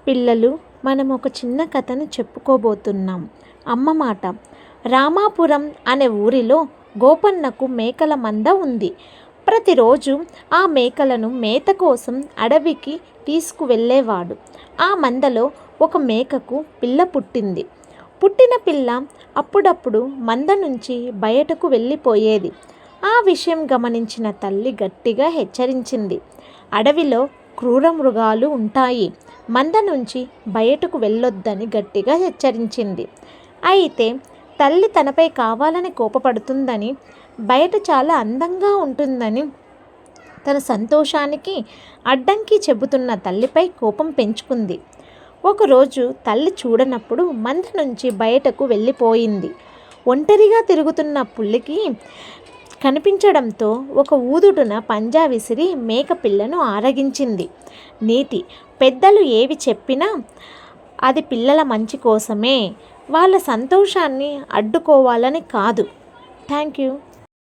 పిల్లలు, మనం ఒక చిన్న కథను చెప్పుకోబోతున్నాం. అమ్మ మాట. రామాపురం అనే ఊరిలో గోపన్నకు మేకల మంద ఉంది. ప్రతిరోజు ఆ మేకలను మేత కోసం అడవికి తీసుకువెళ్ళేవాడు. ఆ మందలో ఒక మేకకు పిల్ల పుట్టింది. పుట్టిన పిల్ల అప్పుడప్పుడు మంద నుంచి బయటకు వెళ్ళిపోయేది. ఆ విషయం గమనించిన తల్లి గట్టిగా హెచ్చరించింది. అడవిలో క్రూర మృగాలు ఉంటాయి, మంద నుంచి బయటకు వెళ్ళొద్దని గట్టిగా హెచ్చరించింది. అయితే తల్లి తనపై కావాలని కోపపడుతుందని, బయట చాలా అందంగా ఉంటుందని తన సంతోషానికి అడ్డంకి చెబుతున్న తల్లిపై కోపం పెంచుకుంది. ఒకరోజు తల్లి చూడనప్పుడు మంద నుంచి బయటకు వెళ్ళిపోయింది. ఒంటరిగా తిరుగుతున్న పులికి కనిపించడంతో ఒక ఊదుడున పంజా విసిరి మేక పిల్లను ఆరగించింది. నీతి: పెద్దలు ఏవి చెప్పినా అది పిల్లల మంచి కోసమే, వాళ్ళ సంతోషాన్ని అడ్డుకోవాలని కాదు. Thank you.